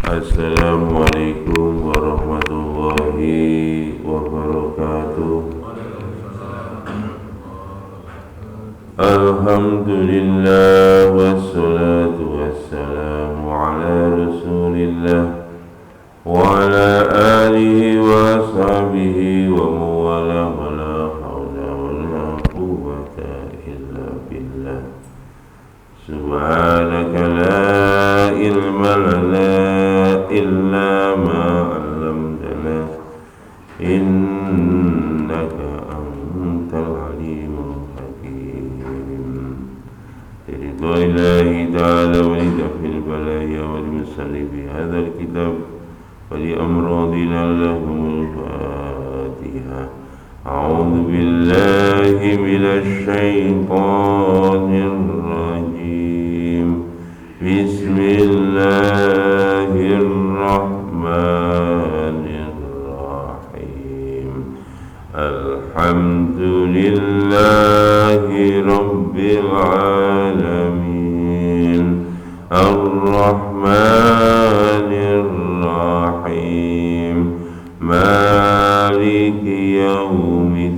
Assalamualaikum warahmatullahi wabarakatuh. Alhamdulillah wassalatu wassalamu ala rasulillah wa ala alihi wa ashabihi wa mawala wa la hawla wa la quwwata illa billah. Subhanaka la ilma lana illa ma 'allamtana innaka antal alimul hakim. Lillahi ta'ala wa lidafil balaya wa limusallifi hadzal kitab wa li amradina lahumul fatiha. A'udzu billahi minasy syaithanir rajim. Bismillahirrahmanirrahim. Alhamdulillahi rabbil alamin. Ar-Rahmanir-Rahim. Maliki yaumiddin.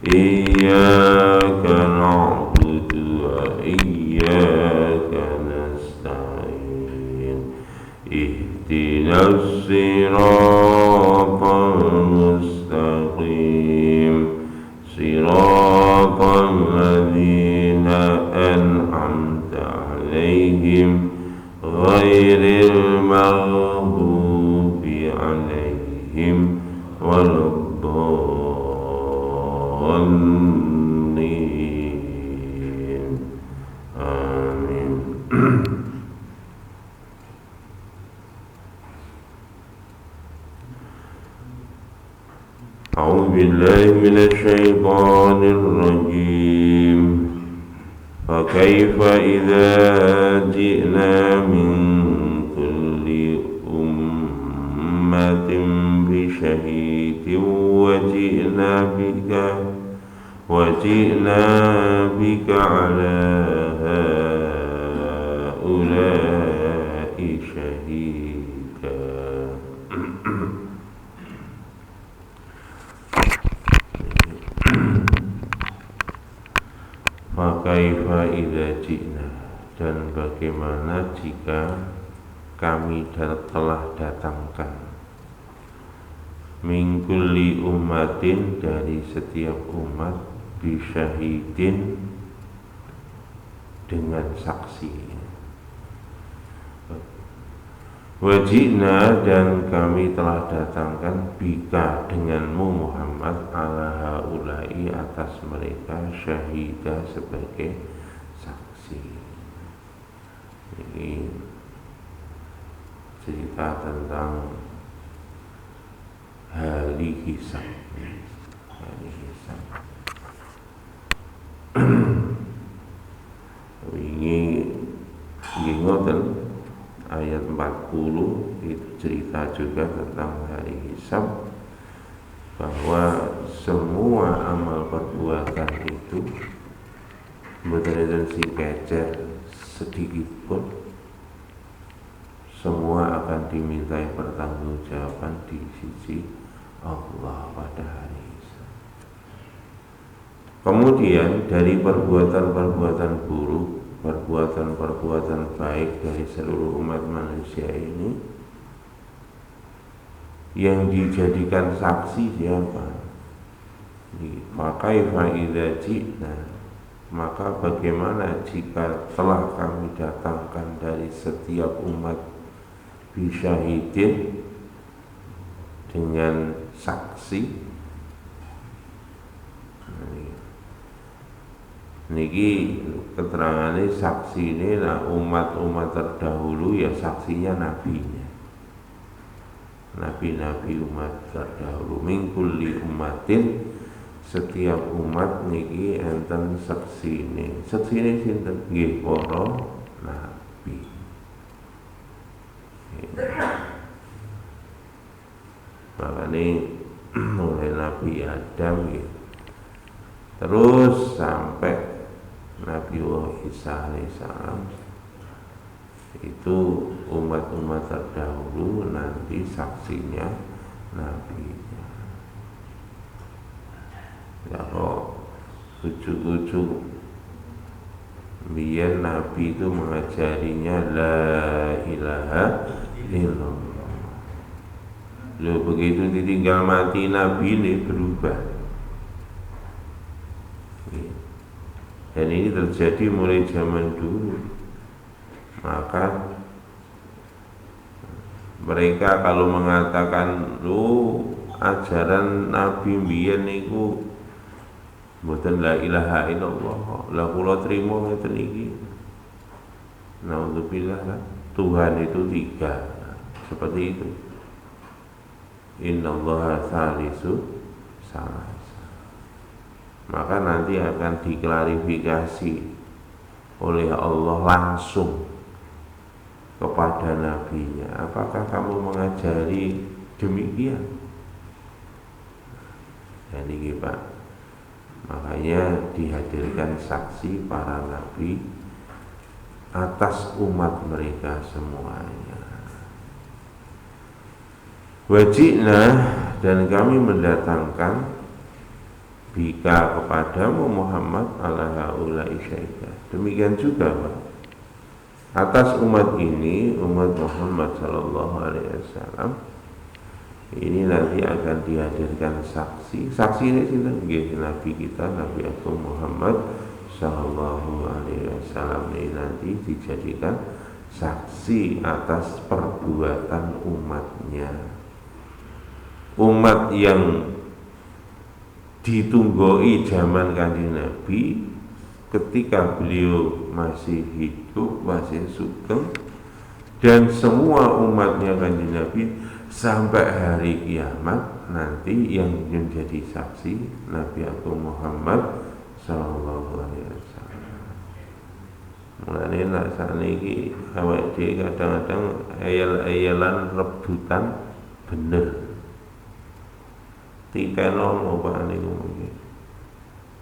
Iyyaka na'budu wa iyyaka nasta'in. Ihdinas siratal mustaqim. Siratal ladzina an'amta 'alaihim ghairil maghdubi 'alaihim waladdallin. Amin. A'udzu billahi minasy syaithanir rajim. Fa kaifa idza ji'na min kulli ummatin bi syahidin wa ji'na bika 'ala haula'i syahida. Fakaifa idza ji'na, dan bagaimana jika kami telah datangkan min kulli ummatin, dari setiap umat, bisyahidin, dengan saksi. Wajibna, dan kami telah datangkan bika, denganmu Muhammad, ala haulai, atas mereka, syahida, sebagai saksi. Ini cerita tentang hari hisab. Ini ngoten. Ayat 40 itu cerita juga tentang hari hisab, bahwa semua amal perbuatan itu mboten si kecer sedikit pun, semua akan dimintai pertanggungjawaban di sisi Allah pada hari hisab. Kemudian dari perbuatan-perbuatan buruk, perbuatan-perbuatan baik dari seluruh umat manusia ini, yang dijadikan saksi siapa? Fakaifa idza ji'na, maka bagaimana jika telah kami datangkan dari setiap umat bisyahidin, dengan saksi. Niki keterangannya saksi ini, nah umat-umat terdahulu ya saksinya nabinya, nabi-nabi umat terdahulu. Min kulli ummatin, setiap umat niki enten saksine. Saksine sinten? Nggih para nabi. Makanya mulai Nabi Adam gitu, terus sampai Nabi Isa alaihissalam, itu umat-umat terdahulu nanti saksinya nabinya. Ya kok ujuk-ujuk biar nabi itu mengajarinya la ilaha illallah. Loh, begitu ditinggal mati nabi ini berubah. Dan ini terjadi mulai zaman dulu. Maka mereka kalau mengatakan ajaran Nabi mbiyen niku mboten la ilaha illallah, la kula trimo ngeten iki. Naudzubillah, Tuhan itu tiga, seperti itu. Innallaha salisu salasa. Maka nanti akan diklarifikasi oleh Allah langsung kepada nabinya, apakah kamu mengajari demikian? Jadi Pak, makanya dihadirkan saksi para nabi atas umat mereka semuanya. Wajibna, dan kami mendatangkan bika kepadamu Muhammad ala haula'i syaidah. Demikian juga Pak, atas umat ini, umat Muhammad sallallahu alaihi wasallam ini nanti akan dihadirkan saksi. Saksi ini sinten? Nggih, Nabi kita, Nabi Agung Muhammad sallallahu alaihi wasallam ini nanti dijadikan saksi atas perbuatan umatnya. Umat yang ditunggoi zaman Kanjeng Nabi ketika beliau masih hidup, masih sugeng, dan semua umatnya Kanjeng Nabi sampai hari kiamat nanti yang menjadi saksi Nabi Agung Muhammad sallallahu alaihi wasallam. Mulane nek sakniki awake dhewe kadang-kadang ayal-ayalan rebutan bener. Titeno apa niku mungkin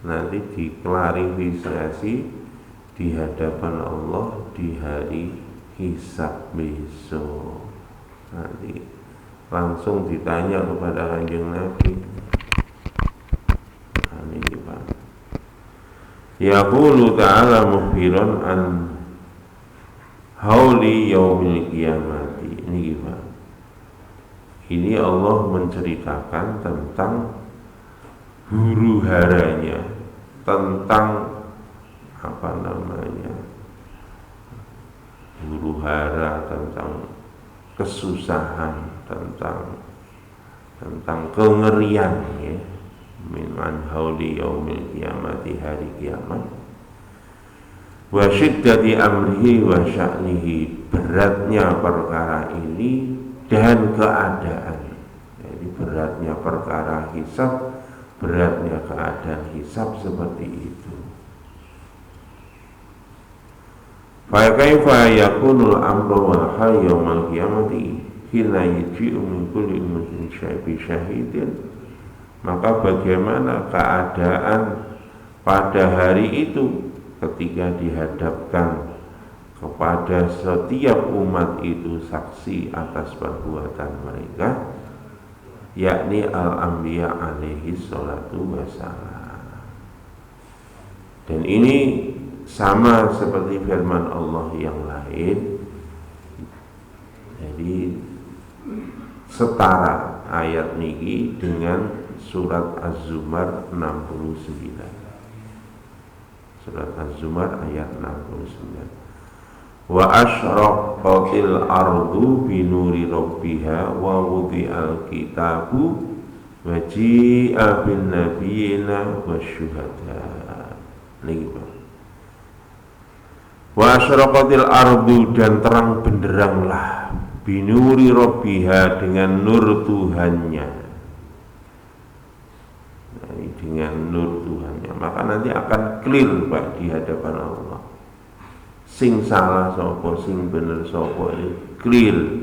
nanti diklarifikasi di hadapan Allah di hari hisab besok. Nanti langsung ditanya kepada Kanjeng Nabi. Ini Pak. Yaqulu ta'ala mukhbiran an hauli yaumil qiyamati. Ini Pak. Ini Allah menceritakan tentang huru haranya, tentang apa namanya, huru hara, tentang kesusahan, tentang kengerian ya, min hauli yaumil qiyamati, hari kiamat, wa syiddati amrihi wa sya'nihi, beratnya perkara ini dan keadaan. Jadi beratnya perkara hisab, beratnya keadaan hisab seperti itu. Fa kaifa yakunul amru wal hayy yaumal qiyamati hina yaji'u min kulli ummatin syahidin. Maka bagaimana keadaan pada hari itu ketika dihadapkan kepada setiap umat itu saksi atas perbuatan mereka, yakni al-anbiya alaihi salatu wassalam. Dan ini sama seperti firman Allah yang lain. Jadi setara ayat niki dengan surat Az-Zumar 69. Surat Az-Zumar ayat 69. Wa asyraqatil ardu binuri rabbiha wa wudi'al kitabu wa ji'a bin nabiyina wasyuhada. Niki Pak. Wa asyraqatil ardu, dan terang benderanglah binuri rabbiha, dengan nur Tuhannya. Nah, dengan nur Tuhannya, maka nanti akan clear Pak di hadapan Allah. Sing salah sapa, sing bener sapa, ini clear,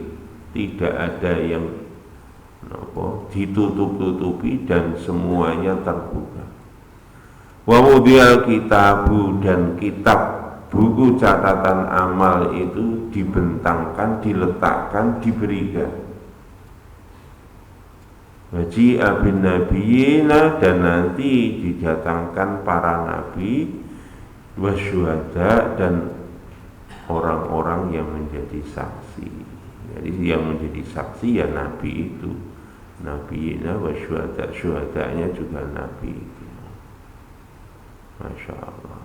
tidak ada yang ditutup-tutupi dan semuanya terbuka. Wa wudiyal kitabu, dan kitab buku catatan amal itu dibentangkan, diletakkan, diberikan. Waji'a bin nabiyina, dan nanti didatangkan para nabi, wasyuhada, dan orang-orang yang menjadi saksi. Jadi yang menjadi saksi ya nabi itu, nabiyina wasyuhada, syuhadanya juga nabi itu. Masya Allah.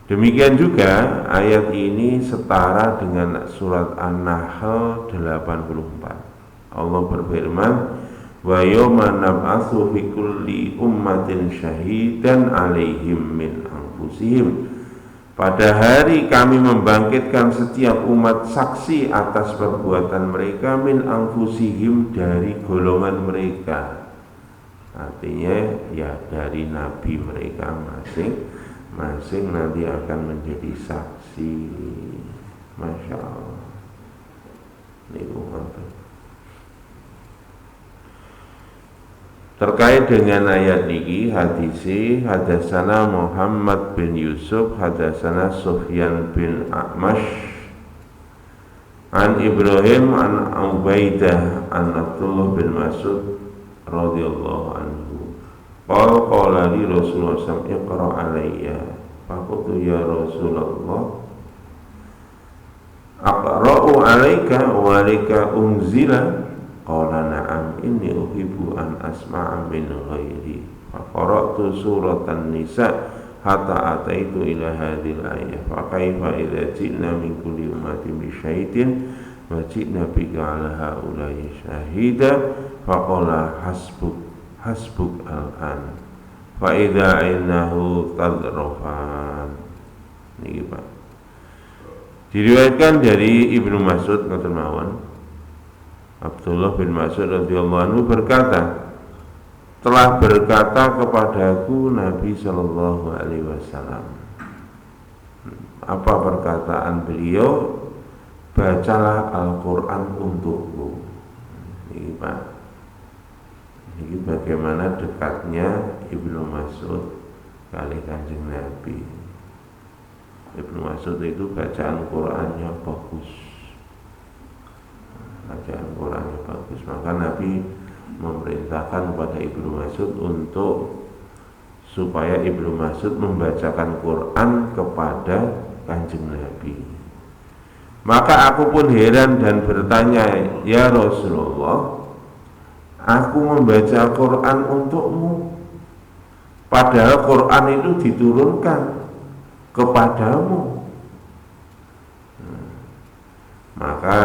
Demikian juga ayat ini setara dengan surat An-Nahl 84. Allah berfirman, wa yawma nab'atsu fi kulli ummatin syahidan 'alaihim min anfusihim. Pada hari kami membangkitkan setiap umat saksi atas perbuatan mereka, min anfusihim, dari golongan mereka. Artinya ya dari nabi mereka masing-masing nanti akan menjadi saksi. Masya Allah. Ini terkait dengan ayat niki hadisi hadasana Muhammad bin Yusuf hadasana Sufyan bin A'mash an Ibrahim an Ubaidah an Abdullah bin Mas'ud radhiyallahu anhu qala li Rasulullah sallallahu alaihi wasallam iqra alayya faqultu ya Rasulullah aqra'u alayka wa alayka unzila qala na'am inni uhibbu an asma'a min ghairi fa qara'tu suratan nisa hatta ataitu ila hadhil ayah fa kaifa idza ji'na min kulli ummatin bi syahidin wa ji'na bika 'ala haula'i syahida fa qala hasbuk al-an fa idza innahu tadrofan. Niki Pak, diriwayatkan dari Ibnu Mas'ud ngoten mawon, Abdullah bin Mas'ud radhiyallahu anhu berkata, telah berkata kepadaku Nabi Shallallahu Alaihi Wasallam. Apa perkataan beliau? Bacalah Al-Quran untukku. Ini Pak, ini bagaimana dekatnya Ibnu Mas'ud kali Kanjeng Nabi. Ibnu Mas'ud itu bacaan Qurannya bagus. Bacaan Qurannya bagus, maka Nabi memerintahkan kepada Ibnu Mas'ud untuk supaya Ibnu Mas'ud membacakan Quran kepada Kanjeng Nabi. Maka aku pun heran dan bertanya, ya Rasulullah, aku membaca Quran untukmu, padahal Quran itu diturunkan kepadamu. Maka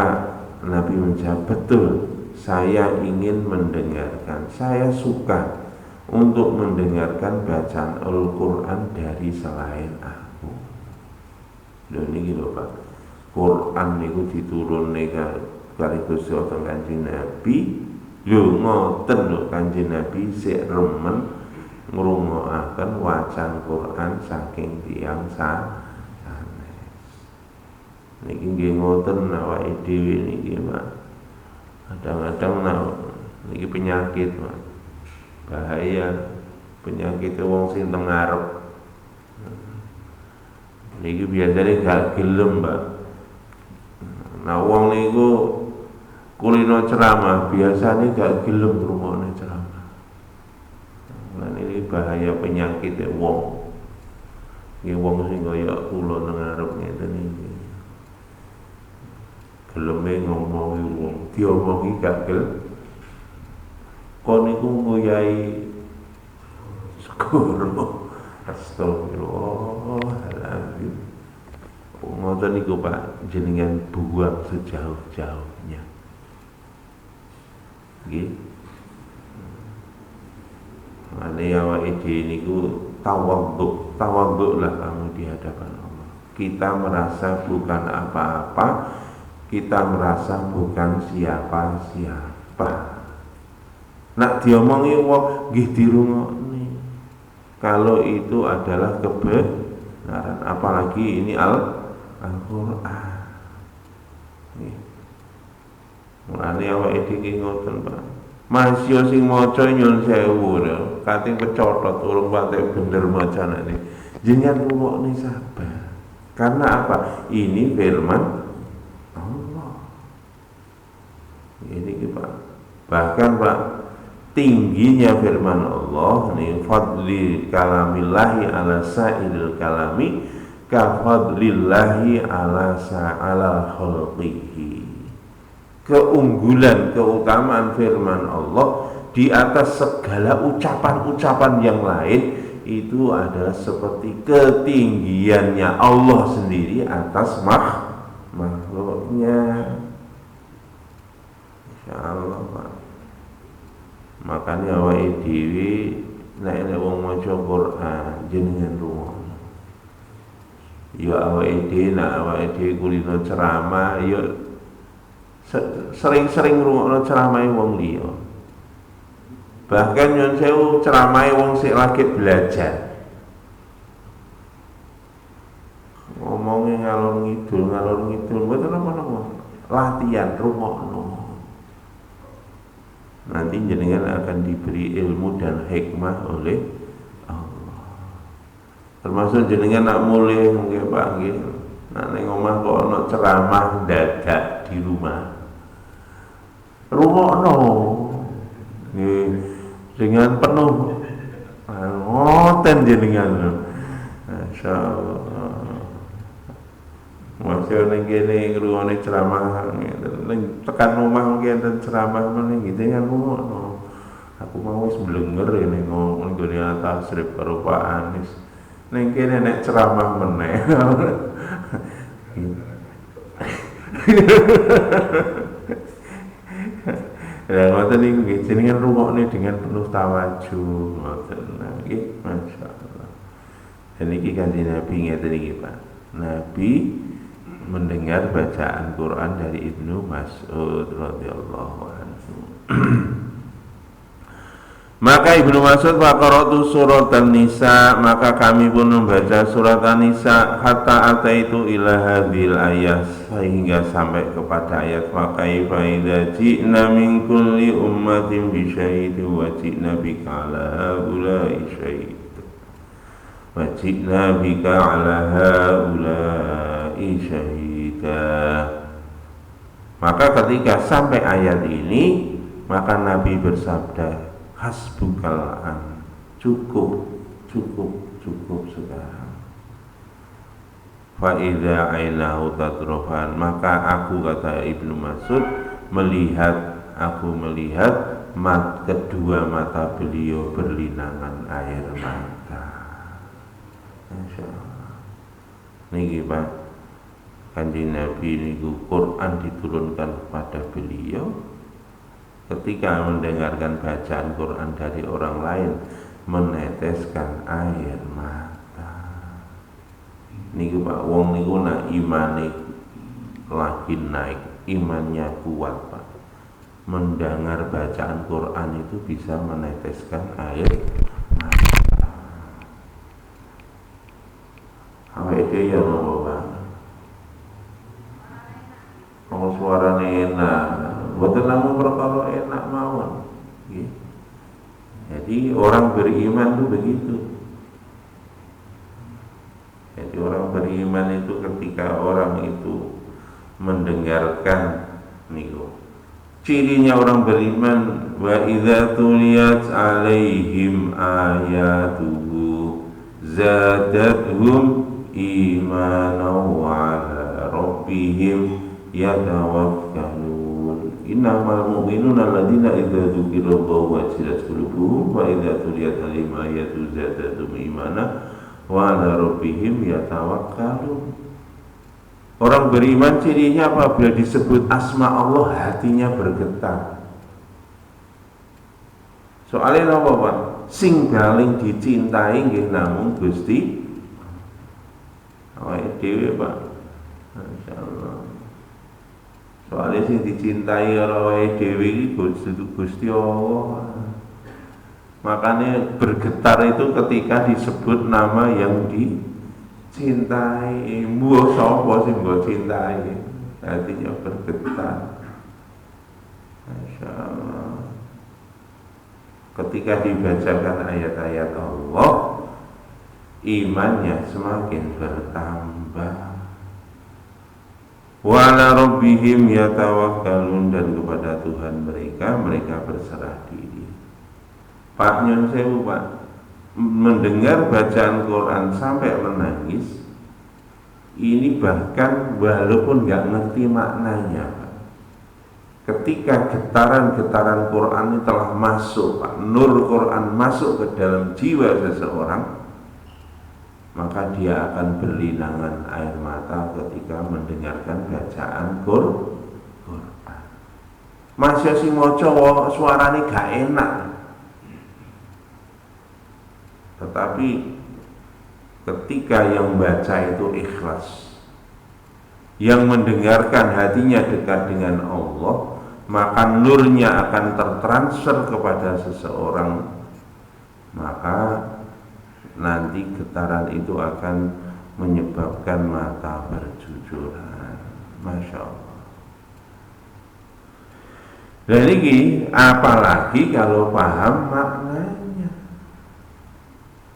Nabi menjawab, betul, saya ingin mendengarkan, saya suka untuk mendengarkan bacaan Al-Quran dari selain aku. Loh ini lho Pak, Quran itu diturunne kali Gusti Allah Kanjeng Nabi. Lho ngoten lho, Kanjeng Nabi sik remen ngrungokaken wacan Quran saking tiyang sanes. Niki nggih ngoten awake dhewe niki Pak. Kadang-kadang niki penyakit Pak. Bahaya penyakit wong sing teng ngarep. Niki biasane gak gelem Pak. Nah wong niku kulino ceramah biasanya gak gelem ngrungokne ceramah. Lan ini bahaya penyakit wong. Nggih wong sing kaya kula nang ngarep ngeten iki. Geleme ngomongi wong, diomongi gak gelem. Kon niku ngoyahi segoro. Astagfirullahaladzim. Ngoten niku Pak, jenengan buang sejauh-jauhnya. Nggih. Mane awake dhewe niku tawadhu lah kamu di hadapan Allah. Kita merasa bukan apa-apa, kita merasa bukan siapa-siapa. Nak diomongi wong nggih dirungokne. Kalau itu adalah kebenaran, apalagi ini Al-Qur'an. Nggih. Mulane awake dhewe ngoten, Pak. Masya sing maca nyun sewu lho, kating pecotot urung patek bener macane. Jenengan rungokne sabar. Karena apa? Ini firman Allah. Ini Pak. Bahkan Pak, tingginya firman Allah nih, fadli kalamillahi ala sa'ilil kalami ka fadlillahi ala sa'ala khalqihi. Keunggulan, keutamaan firman Allah di atas segala ucapan-ucapan yang lain itu adalah seperti ketinggiannya Allah sendiri atas makhluknya. Insyaallah Pak. Makanya awake dhewe nek wong maca Quran jenengan rungokno. Ya awake dhewe nek awake dhewe kulino ceramah ya sering-sering rungokno ceramahe wong liya. Bahkan nyun sewu ceramahe wong sik lagi belajar. Ngomongnya ngalor ngidul, mboten apa-apa. Latihan rungokno. Nanti jenengan akan diberi ilmu dan hikmah oleh Allah. Termasuk jenengan nak mulai nggih Pak nggih. Nak ning omah kok ana ceramah dadak di rumah. Rungokno. Nggih. Dengan penuh ngoten jenengan. Masyaallah. Masih ning kene ngrungokne ceramah ning tekan omah mungkin enten ceramah meneh gitu kan ngono. Aku mau wis blenger ini ngomong nggone tasrif karo Pak Anis. Ning kene nek ceramah meneh. Ya ngoten niku nggih jenengan rungokne dengan penuh tawajuh ngoten nggih masyaallah. Dan iki Kanjeng Nabi ngeten iki Pak. Nabi mendengar bacaan Quran dari Ibnu Mas'ud radhiyallahu anhu. Maka Ibnu Mas'ud faqaratu surat An-Nisa, maka kami pun membaca surat An-Nisa hatta ataitu ila hadhil ayat, sehingga sampai kepada ayat wa kaifa idza ji'na min kulli ummatin bi syahidin wa ji'na bika ala haula'i syahid wa ji'na bika ala haula'i syahida. Maka ketika sampai ayat ini, maka Nabi bersabda, hasbukal an, cukup sekarang. Fa idza ainahu tatrufan, maka aku, kata Ibnu Mas'ud, melihat kedua mata beliau berlinangan air mata. Masyaallah. Niki Pak, Kanjeng Nabi niku Quran diturunkan kepada beliau. Ketika mendengarkan bacaan Quran dari orang lain, meneteskan air mata. Niku Pak, wong niku nak imane lagi naik, imannya kuat Pak. Mendengar bacaan Quran itu bisa meneteskan air mata. Awake dhewe ya napa Pak? Kalau suarane enak, mboten namung perkara enak mawon. Jadi orang beriman itu begitu. Jadi orang beriman itu ketika orang itu mendengarkan niku. Cirinya orang beriman, wa idza tuliyat alaihim ayatuhu zadatuhum imanan wa ala rabbihim yatawakkalun. Innamal mu'minuna alladzina idza dzukirallahu wajilat qulubuhum wa idza tuliyat alaihim ayatu zadatuhum imanan wa ala rabbihim yatawakkalun. Orang beriman cirinya apabila disebut asma Allah hatinya bergetar. Soalnya apa Pak? Sing paling dicintai nggih namung Gusti awake dhewe Pak. Masyaallah. Soalnya sing dicintai awake dhewe iki Gusti Allah. Makanya bergetar itu ketika disebut nama yang dicintai. Mbok sapa sing mbok cintai? Hatinya bergetar. Masyaallah. Ketika dibacakan ayat-ayat Allah, imannya semakin bertambah. Wa ala rabbihim yatawakkalun, dan kepada Tuhan mereka berserah diri. Pak Nyon Sewu Pak, mendengar bacaan Quran sampai menangis, ini bahkan walaupun nggak ngerti maknanya Pak, ketika getaran-getaran Quran ini telah masuk Pak, nur Quran masuk ke dalam jiwa seseorang, maka dia akan berlinangan air mata ketika mendengarkan bacaan Quran. Masya si moco suaranya gak enak, tetapi ketika yang baca itu ikhlas, yang mendengarkan hatinya dekat dengan Allah, maka nurnya akan tertransfer kepada seseorang, maka nanti getaran itu akan menyebabkan mata bercucuran. Masya Allah. Dan ini apalagi kalau paham maknanya.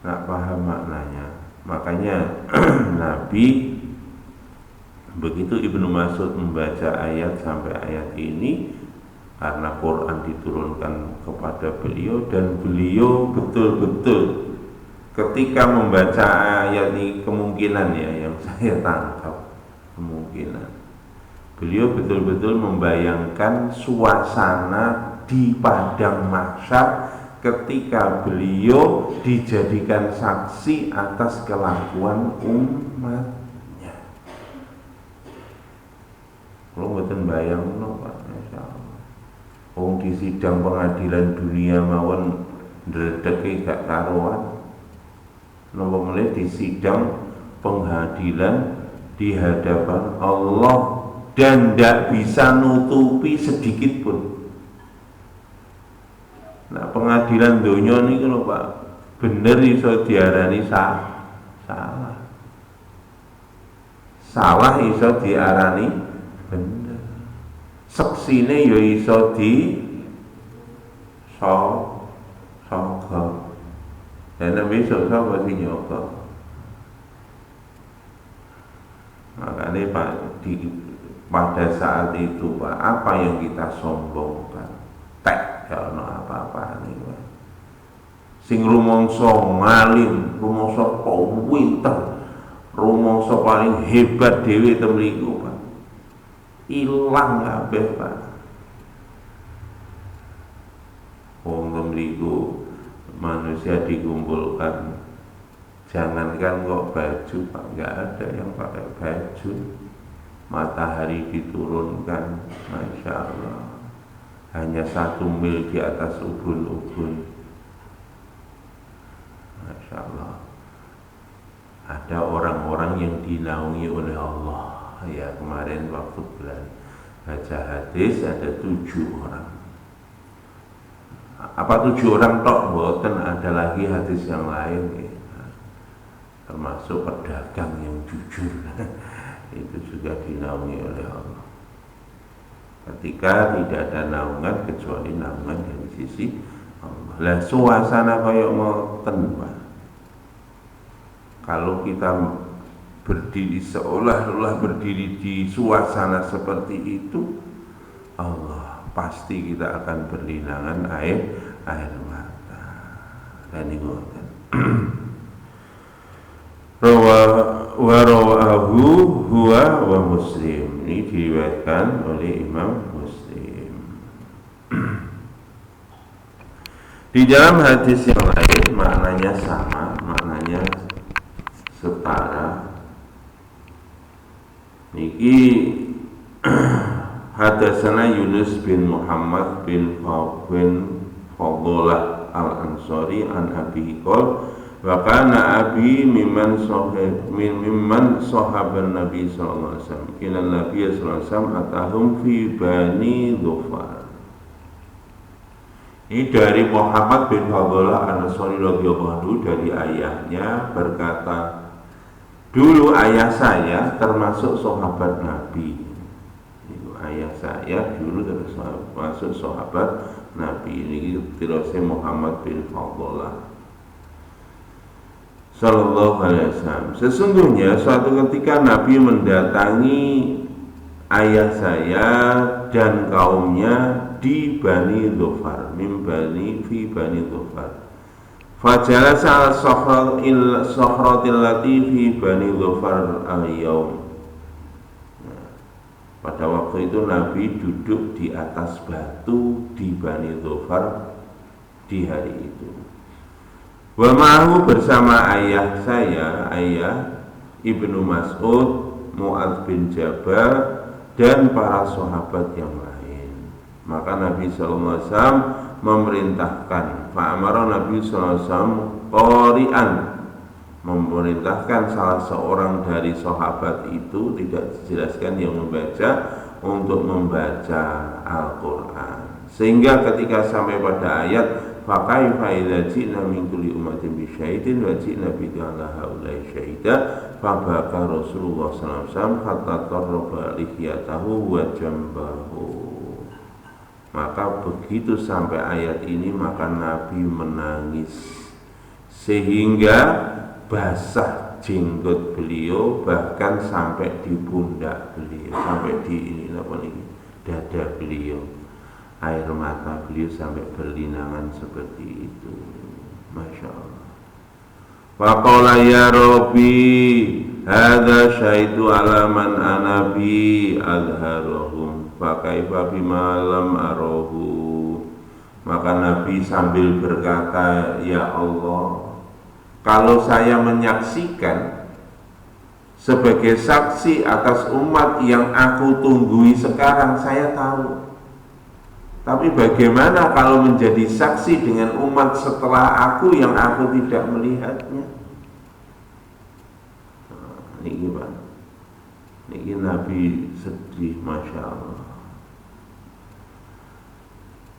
Nggak paham maknanya, makanya Nabi begitu Ibnu Mas'ud membaca ayat sampai ayat ini, karena Quran diturunkan kepada beliau, dan beliau betul-betul ketika membaca ayat ini, kemungkinan ya yang saya tangkap, kemungkinan beliau betul-betul membayangkan suasana di padang mahsyar ketika beliau dijadikan saksi atas kelakuan umatnya. Kalau mboten bayangno Pak, masyaallah. Wong di sidang pengadilan dunia mawon ndredeke gak karuan. Napa meneh di sidang pengadilan di hadapan Allah dan tidak bisa nutupi sedikit pun. Nah, pengadilan donya niku lho Pak, bener iso diarani salah. Salah iso diarani bener. Seksine ya iso di sogok. Dan besok sapa sing nyogok? Makanya Pak, pada saat itu Pak, apa yang kita sombongkan? Tek, ya ono apa-apa nih Pak. Sing rumangsa ngalim, rumangsa pinter, rumangsa paling hebat dhewe temriku Pak, ilang kabeh Pak. Wong temriku manusia dikumpulkan, jangankan kok baju Pak, nggak ada yang pakai baju. Matahari diturunkan, Masya Allah, hanya 1 mil di atas ubun-ubun. Masya Allah. Ada orang-orang yang dinaungi oleh Allah. Ya, kemarin waktu bulan baca hadis ada 7 orang. Apa 7 orang tok? Boten, ada lagi hadis yang lain ya. Termasuk pedagang yang jujur. Itu juga dinaungi oleh Allah. Ketika tidak ada naungan kecuali naungan dari sisi Allah. Lah suasana kayak ngoten Pak, kalau kita berdiri seolah-olah berdiri di suasana seperti itu, Allah pasti kita akan berlinangan air mata. Dan ini ngoten. Rawahu huwa wa Muslim. Ini diriwayatkan oleh Imam Muslim. Di dalam hadis yang lain maknanya sama, maknanya setara. Niki hadatsana Yunus bin Muhammad bin Fadlah al-Ansari an Abi qol wa kana abi mimman sahaban Nabi sallallahu alaihi wasallam ila Nabi sallallahu alaihi wasallam atahum fi Bani Dhufar. Ini dari Muhammad bin Fadlah al-Ansari radhiyallahu anhu, dari ayahnya berkata, dulu ayah saya termasuk sahabat Nabi. Itu ayah saya dulu termasuk sahabat Nabi. Ini terusnya Muhammad bin Fadlah. Sallallahu alaihi wasallam, sesungguhnya suatu ketika Nabi mendatangi ayah saya dan kaumnya di Bani Dhufar, fi Bani Dhufar. Fajalasa al-sakhratil lati fi Bani Dhufar al-yawm. Pada waktu itu Nabi duduk di atas batu di Bani Dhufar di hari itu. Wa ma'ahu bersama ayah saya, ayah Ibnu Mas'ud, Mu'adz bin Jabal, dan para sahabat yang lain. Maka Nabi sallallahu alaihi wasallam memerintahkan, fa'amara Nabi sallallahu alaihi wasallam qari'an, memerintahkan salah seorang dari sahabat itu, tidak dijelaskan yang membaca, untuk membaca Al-Qur'an. Sehingga ketika sampai pada ayat fakaifa idza ji'na min kulli ummatin bi syahidin wa ji'na bika 'ala haula'i syahida, fabaka Rasulullah sallallahu alaihi wasallam hatta taraba lihiyatahu wa jambahu. Maka begitu sampai ayat ini maka Nabi menangis sehingga basah jenggot beliau, bahkan sampai di pundak beliau, sampai di ini apa nih, dada beliau. Air mata beliau sampai berlinangan seperti itu. Masya Allah. Faqala ya Rabbi hadza syaitu ala man anabi azharahum fakaifa bima lam arahu. Maka Nabi sambil berkata, ya Allah, kalau saya menyaksikan sebagai saksi atas umat yang aku tunggui sekarang, saya tahu. Tapi bagaimana kalau menjadi saksi dengan umat setelah aku yang aku tidak melihatnya? Niki Pak, niki Nabi sedih, Masya Allah.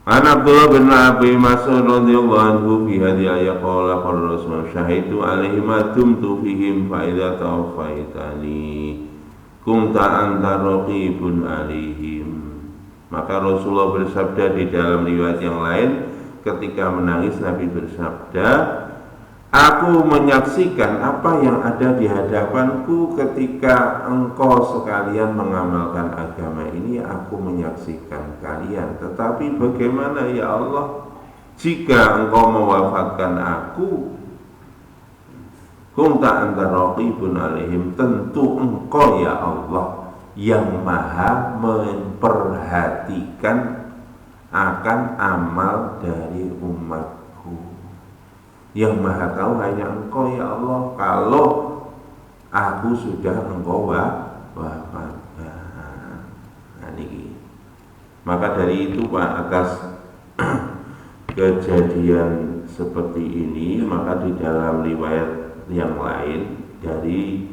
An Abdullah bin Abi Mas'ud radhiyallahu anhu fi hadhihi ayat qala Rasul syahidu alaihim dumtu fihim fa idza tawaffaitani kunta anta raqibun alaihim. Maka Rasulullah bersabda di dalam riwayat yang lain, ketika menangis Nabi bersabda, aku menyaksikan apa yang ada di hadapanku ketika engkau sekalian mengamalkan agama ini, aku menyaksikan kalian. Tetapi bagaimana ya Allah jika engkau mewafatkan aku? Kunta anta raqibun alaihim, tentu engkau ya Allah yang maha memperhatikan akan amal dari umatku. Yang maha tahu hanya engkau ya Allah kalau aku sudah engkau wafat. Nah, ini. Maka dari itu Pak, atas kejadian seperti ini, maka di dalam riwayat yang lain dari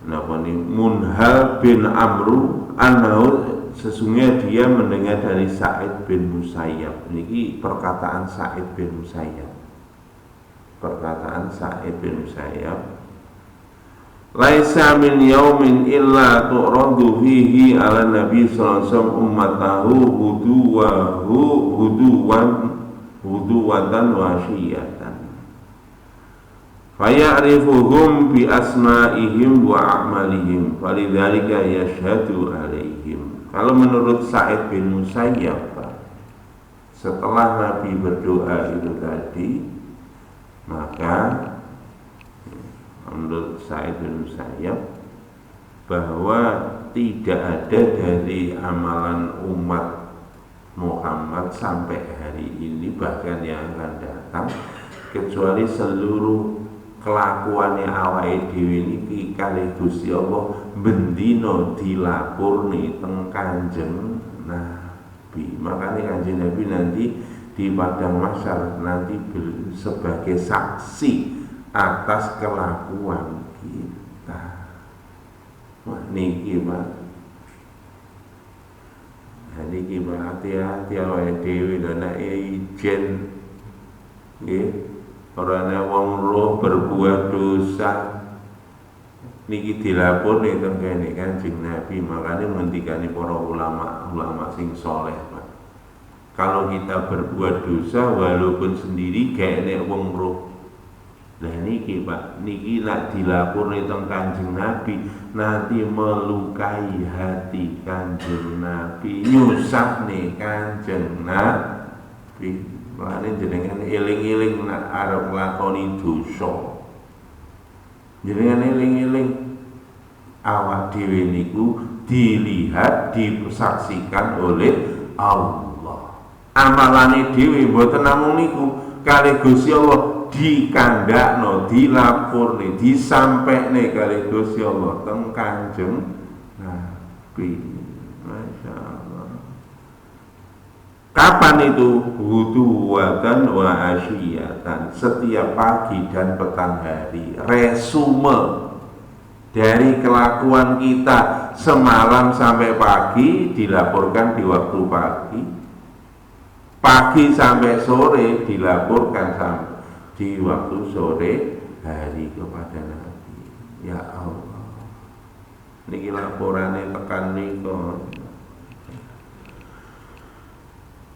Munhal bin Amru annahu, sesungguhnya dia mendengar dari Sa'id bin Musayyab. Ini perkataan Sa'id bin Musayyab. Perkataan Sa'id bin Musayyab. Laisa min yaumin illa tu'radu fihi ala Nabi sallallahu alaihi wasallam ummatahu huduwatan wa syiyatan. Faya'rifuhum bi asma'ihim wa a'malihim falidzalika yashhadu alaihim. Kalau menurut Sa'id bin Musayyab, setelah Nabi berdoa itu tadi, maka menurut Sa'id bin Musayyab bahwa tidak ada dari amalan umat Muhammad sampai hari ini, bahkan yang akan datang, kecuali seluruh kelakuannya awake dhewe niki kalih Gusti Allah bendina dilapurne teng Kanjeng Nabi. Makanya Kanjeng Nabi nanti di padang mahsyar nanti sebagai saksi atas kelakuan kita. Wah niki Pak, niki Pak, hati-hati awake dhewe lho nek ijen nggih. Orangnya wong roh berbuat dosa niki dilapor nih tengkene Kanjeng Nabi. Makanya menghentikan para ulama sing soleh Pak. Kalau kita berbuat dosa walaupun sendiri kayak nek wong roh, Lah niki Pak, niki nak dilapurne teng Kanjeng Nabi nanti melukai hati Kanjeng Nabi, nyusahne Kanjeng Nabi. Mulane jenengan eling-eling nak arep nglakoni dosa. Jenengan eling-eling awak dhewe niku dilihat, disaksikan oleh Allah. Amalane dhewe mboten namung niku, kalih Gusti Allah dikandakno, dilapurne, disampaikne kalih Gusti Allah teng Kanjeng Nabi. Masya Allah. Kapan itu? Ghuduwatan wa asyiyatan, setiap pagi dan petang hari. Resume dari kelakuan kita semalam sampai pagi dilaporkan di waktu pagi, pagi sampai sore dilaporkan sampai di waktu sore hari kepada Nabi. Ya Allah, niki laporane tekan niku.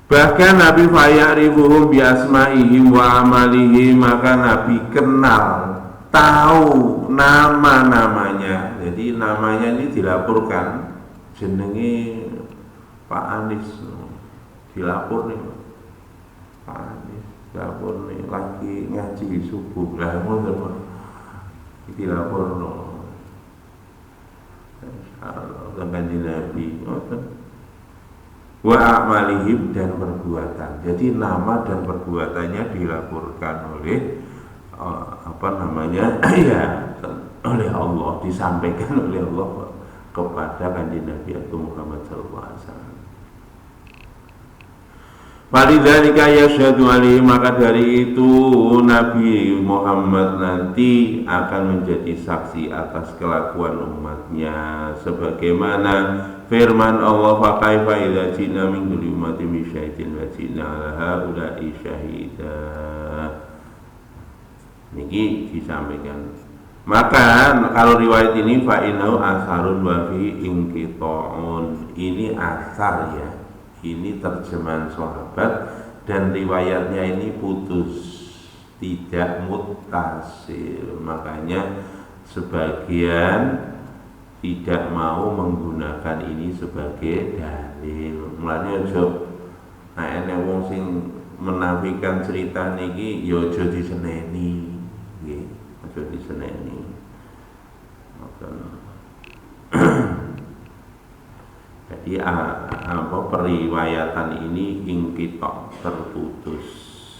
Bahkan Nabi fayarifuhum bi asma'ihim wa amalihim, maka Nabi kenal, tahu nama-namanya. Jadi namanya ini dilaporkan, jenenge Pak Anis, dilapor nih Pak Anis, dilapor nih lagi ngaji subuh, lah ngono dilapor no. Insyaallah Kanjeng Nabi ngoten. Wa amalihim, dan perbuatan. Jadi nama dan perbuatannya dilaporkan oleh ya oleh Allah, disampaikan oleh Allah kepada Kanjeng Nabi Muhammad sallallahu alaihi wasallam. Walidzalika yasyhadu alaihi, maka dari itu Nabi Muhammad nanti akan menjadi saksi atas kelakuan umatnya, sebagaimana firman Allah, fa kaifa idza ji'na min kulli ummatin bi syahidin wa ji'na 'ala haula'i syahida. Niki disampaikan. Maka kalau riwayat ini fa innahu asarun wa fi inqita'un, ini asar ya. Ini terjemahan sahabat dan riwayatnya ini putus, tidak muttasil. Makanya sebagian tidak mau menggunakan ini sebagai dalil. Mulane aja nek wong sing menafikan cerita niki ya aja diseneni, nggih, aja diseneni. Jadi periwayatan ini ingkitok, terputus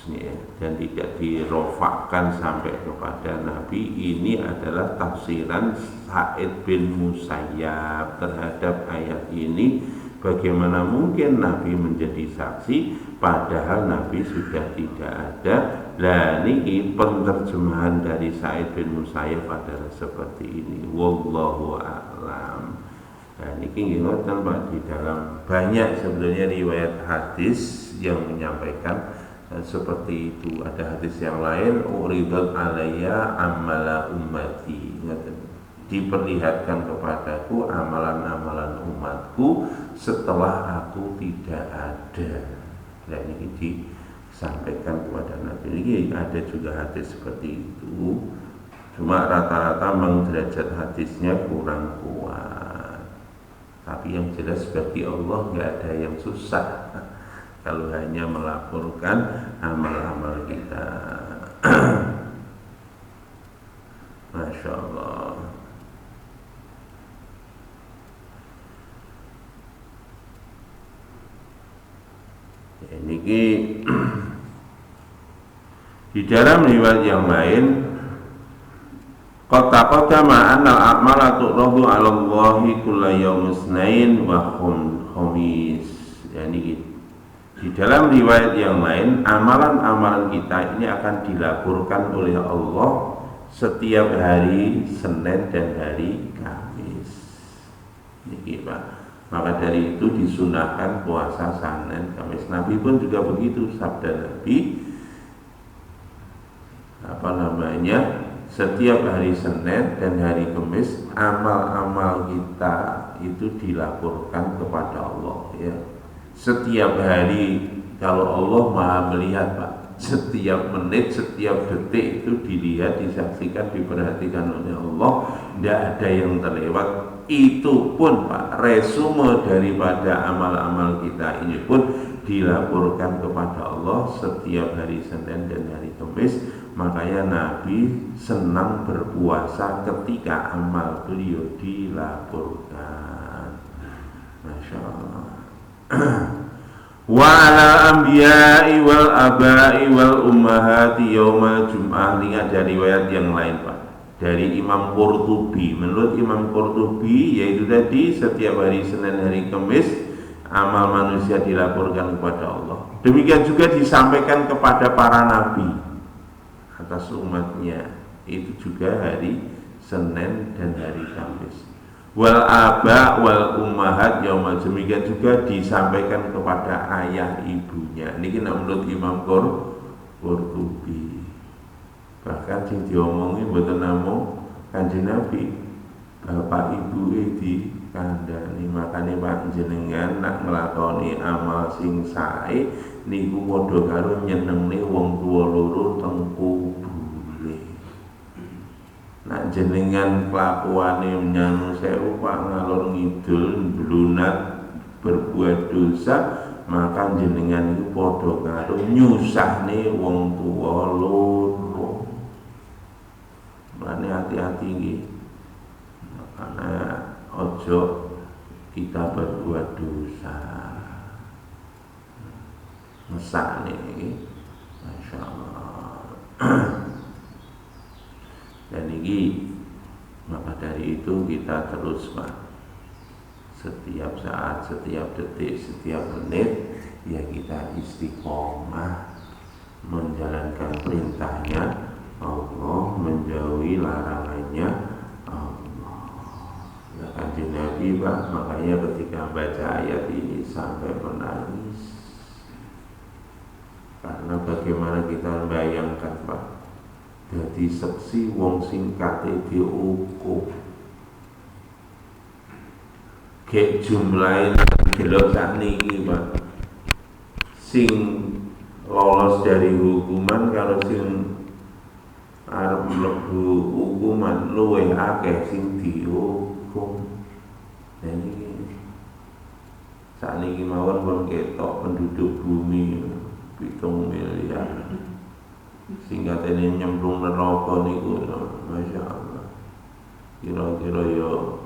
ya, dan tidak dirofakkan sampai kepada Nabi. Ini adalah tafsiran Sa'id bin Musayyab terhadap ayat ini. Bagaimana mungkin Nabi menjadi saksi padahal Nabi sudah tidak ada. Lah ini penerjemahan dari Sa'id bin Musayyab adalah seperti ini. Wallahu a'lam. Nah, ini ngoten Pak, di dalam banyak sebenarnya riwayat hadis yang menyampaikan seperti itu. Ada hadis yang lain, uridat alayya amala ummati, diperlihatkan kepadaku amalan-amalan umatku setelah aku tidak ada. Nah, ini disampaikan kepada Nabi. Ini ada juga hadis seperti itu. Cuma rata-rata memang derajat hadisnya kurang kuat. Tapi yang jelas bagi Allah nggak ada yang susah kalau hanya melaporkan amal-amal kita. Masya Allah. Ini di dalam riwayat yang lain, qadama anna al-a'mala tu'radu 'ala Allahi kulla yaum isnain wa khamis. Yani di dalam riwayat yang lain, amalan-amalan kita ini akan dilaporkan oleh Allah setiap hari Senin dan hari Kamis. Ini Pak. Maka dari itu disunahkan puasa Senin Kamis. Nabi pun juga begitu, sabda Nabi setiap hari Senin dan hari Kamis amal-amal kita itu dilaporkan kepada Allah ya. Setiap hari, kalau Allah Maha melihat Pak, setiap menit, setiap detik itu dilihat, disaksikan, diperhatikan oleh Allah, tidak ada yang terlewat. Itu pun Pak, resume daripada amal-amal kita ini pun dilaporkan kepada Allah setiap hari Senin dan hari Kamis. Makanya Nabi senang berpuasa ketika amal beliau dilaporkan. Masya Allah. Wa ala anbiya'i wal aba'i wal ummahati yaumal jum'ah. Lihat dari riwayat yang lain Pak, dari Imam Qurtubi. Menurut Imam Qurtubi, yaitu tadi setiap hari Senin hari Kamis amal manusia dilaporkan kepada Allah. Demikian juga disampaikan kepada para nabi atas umatnya, itu juga hari Senin dan hari Kamis. Wal aba wal ummahat yaumal, demikian juga disampaikan kepada ayah ibunya. Niki menurut Imam Qurtubi. Bahkan sing diomongi mboten namung Kanjeng Nabi, bapak ibu di kandhani. Makane panjenengan nak nglakoni amal sing sae niku padha karo nyenengne wong tuwa loro teng kubure. Nak jenengan kelakuane nyanu sewu Pak ngalor ngidul blunat berbuat dosa, maka jenengan itu padha karo nyusahne wong tuwa loro. Mane hati-hati nggih. Karena ojo kita berbuat dosa. Mesakne iki. Masyaallah. Dan ini, maka dari itu kita terus Pak, setiap saat, setiap detik, setiap menit ya kita istiqomah menjalankan perintahnya Allah, menjauhi larangannya Allah. Ya Kanjeng Nabi Pak, makanya ketika baca ayat ini sampai menangis. Karena bagaimana kita bayangkan Pak, jadi seksi wong sing kate diukum gek jumlahe delok sakniki Pak, sing lolos dari hukuman kalau sing arep mlebu hukuman luwih akeh sing dihukum. Jadi sakniki mawon pun ketok penduduk bumi 7 miliar. Sehingga tadi nyemplung neraka niku, Masya Allah, kira-kira yo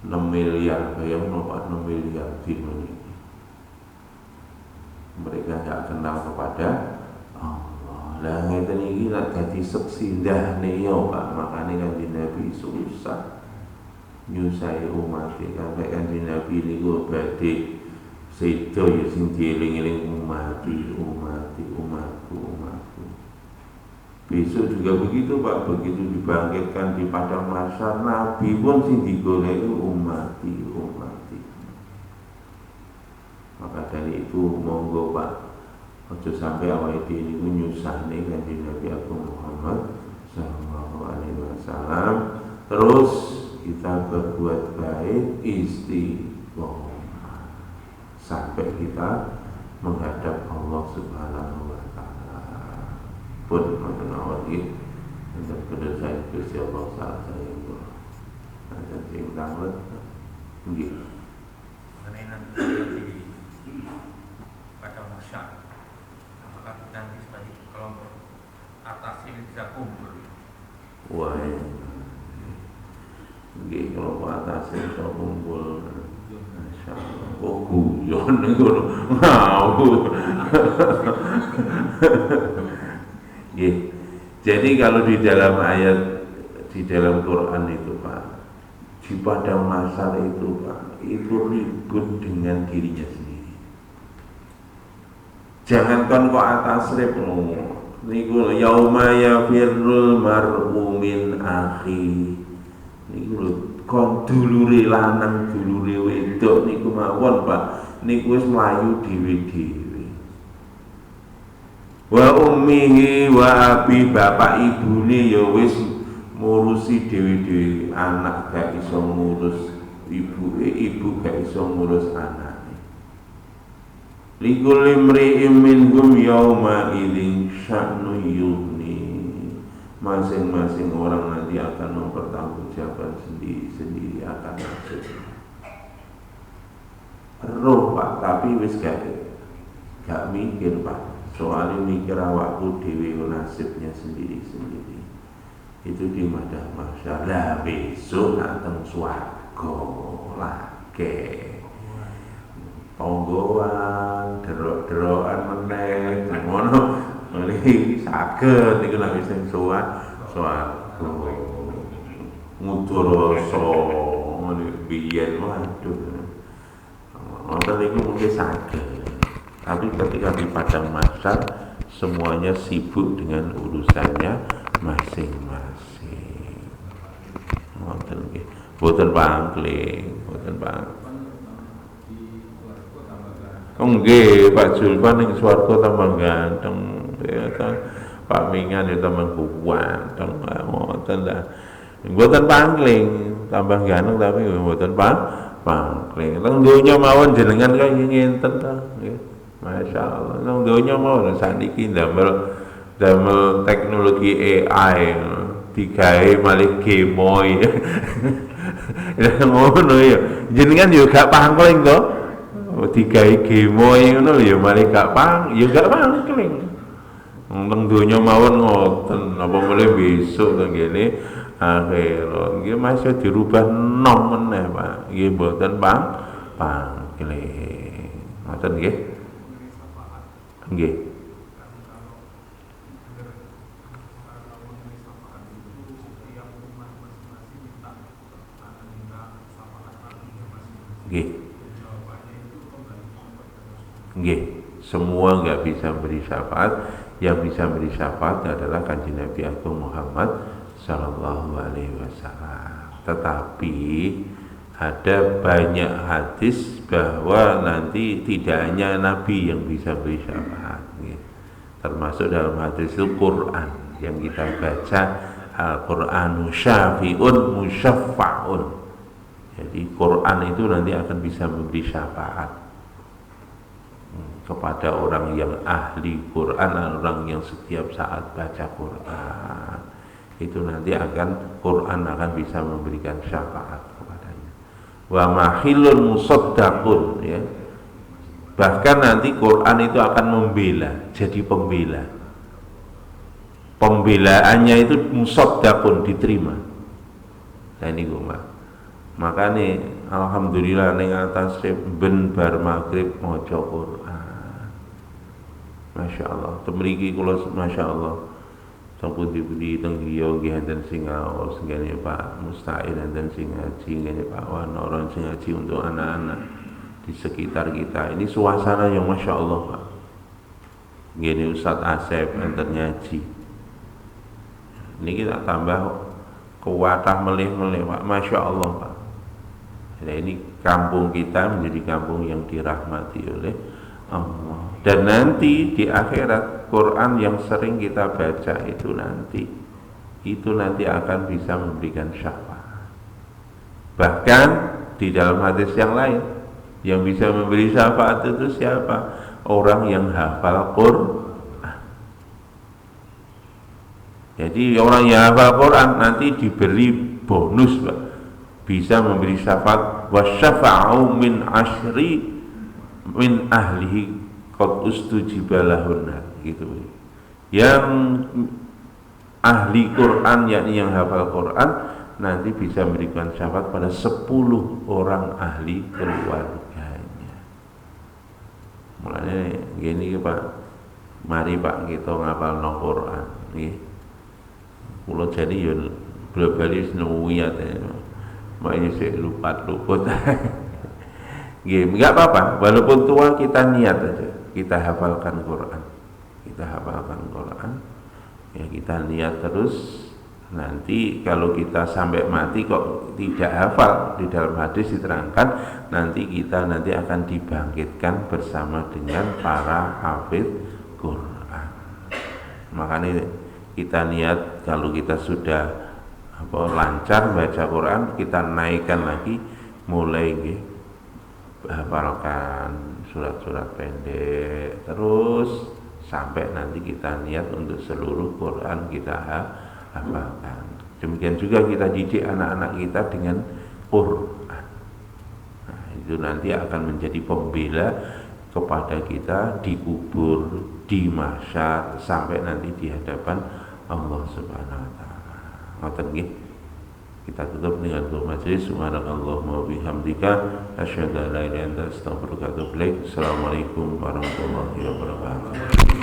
6 miliar, bayang Pak, 6 miliar di ini. Mereka tidak kenal kepada Allah. Lah ngeten iki lak dadi seksi ndahne yo Pak, makane Kanjeng Nabi susah nyusahi umat. Sampai Kanjeng Nabi niku badhe sedo ya sing dieling-eling umatku. Besok juga begitu Pak, begitu dibangkitkan di padang mahsyar, Nabi pun sing digoleki umati. Maka dari itu monggo Pak, aja sampai awake dhewe niku nyusahne Kanjeng Nabi Agung Muhammad sallallahu alaihi wasallam. Terus kita berbuat baik, istiqomah sampai kita menghadap Allah Subhanahu wa taala. Pun menawar iki untuk kedosa Gusti Allah sallallahu alaihi wasallam. Ada sing tamat nggih. Mengenai nanti pada masa apakah nanti sebagai kelompok atas ini bisa kumpul? Wah, nggih kelompok atas bisa kumpul. Masyaallah. Kok guyon niku ngawur. Jadi kalau di dalam ayat di dalam Quran itu Pak, di padang mahsyar itu Pak, itu ribut dengan dirinya sendiri. Jangankan kok atas rib niku yauma yafirrul mar'u min akhi. Niku lho kon dulure lanang dulure wedok niku mawon Pak, niku wis mlayu dhewe-dhewe. Wa ummihi wa abi, bapak ibune ya wis ngurusi dhewe-dhewe, anak gak iso ngurus ibuke, ibu gak iso ngurus anake. likulli imri'in minhum yawma idzin sya'nu yughni. Masing-masing orang nanti akan mempertanggungjawabkan sendiri akan nasibnya. Roh Pak, tapi wis gak mikir Pak. Soalnya mikir awakku dhewe nasibnya sendiri-sendiri. Itu di madah masyarakat. Besok datang swarga lagi. Tonggoan, derok-derokan meneh, ngono. Muli saged iku nek wis sing swarga. Ngudurasa ngene biyen waduh. Wonten iku mungkin saged. Tapi ketika di padang mahsyar semuanya sibuk dengan urusannya masing-masing. Wonten nggih. Boten pangling, boten pangling. Nggih, Pak Julpan ning swarga tambah ganteng. Ya ta. Pak Mingan ya tambah ganteng. Ngoten lah. Mboten pangling, tambah ganteng tapi mboten pangling. Nang donya mawon jenengan kaya ngenten ta. Nggih. Masyaallah. Nang donya mawon saniki damel teknologi AI digawe malih gemoy. Ya ngono ya. Jenengan yo gak pangling to. Digawe gemoy ngono ya malih gak pangling. Nang donya mawon ngoten, apa meneh besok teng kene akhirat nggih masih dirubah nom meneh Pak. Nggih mboten pangling. Ngoten nggih. Nggih. Nggih, semua nggak bisa beri syafaat. Yang bisa beri syafaat adalah Kanjeng Nabi Agung Muhammad Sallallahu Alaihi Wasallam. Tetapi ada banyak hadis bahwa nanti tidak hanya Nabi yang bisa beri syafaat, termasuk dalam hadis itu Quran yang kita baca, Al-Quranu syafi'un musyaffa'un. Jadi Quran itu nanti akan bisa memberi syafaat kepada orang yang ahli Quran, orang yang setiap saat baca Quran. Itu nanti Quran akan bisa memberikan syafaat kepadanya. Wa mahilun musaddaqun, ya. Bahkan nanti Quran itu akan membela, jadi pembela. Pembelaannya itu musaddaqun, diterima. Nah ini makanya alhamdulillah ning atas ben bar magrib maca Quran. Masya Allah, temriki kula Masya Allah. Sampun dibudi teng griya nggih enten sing ngaos, nggih Pak Musta'in enten sing ngaji, nggih Pak Wanoro sing ngaji untuk anak-anak di sekitar kita. Ini suasana yang Masya Allah Pak. Nggih Ustaz Asep enten ngaji. Ini kita tambah kuatah melih-melih Pak. Masya Allah Pak. Jadi ini kampung kita menjadi kampung yang dirahmati oleh Allah. Dan nanti di akhirat Quran yang sering kita baca itu nanti akan bisa memberikan syafaat. Bahkan di dalam hadis yang lain yang bisa memberi syafaat itu siapa? Orang yang hafal Quran. Jadi orang yang hafal Quran nanti diberi bonus Pak. Bisa memberi syafaat wasyafa'u min asyri min ahlihi qad ustujibalahunna, gitu. Yang ahli Quran, yakni yang hafal Quran, nanti bisa memberikan syafaat pada 10 orang ahli keluarganya. Mulanya gini Pak, mari Pak kita ngapal no Quran nggih. Kula jadi yo blebali senuyat ya. Makanya saya lupa-luput. Nggih, enggak apa-apa, walaupun tua kita niat aja. Kita hafalkan Quran. Ya kita niat terus. Nanti kalau kita sampai mati kok tidak hafal, di dalam hadis diterangkan nanti kita akan dibangkitkan bersama dengan para hafid Quran. Makanya kita niat kalau kita sudah lancar baca Quran, kita naikkan lagi mulai hafalkan surat-surat pendek, terus sampai nanti kita niat untuk seluruh Quran kita hafalkan. Demikian juga kita didik anak-anak kita dengan Quran. Nah, itu nanti akan menjadi pembela kepada kita di kubur, di mahsyar, sampai nanti di hadapan Allah Subhanahu wa taala. Ngoten nggih. Kita tutup dengan doa majelis. Subhanakallahumma wa bihamdika asyhadu an la ilaha illa anta astaghfiruka wa atubu ilaik. Assalamualaikum warahmatullahi wabarakatuh.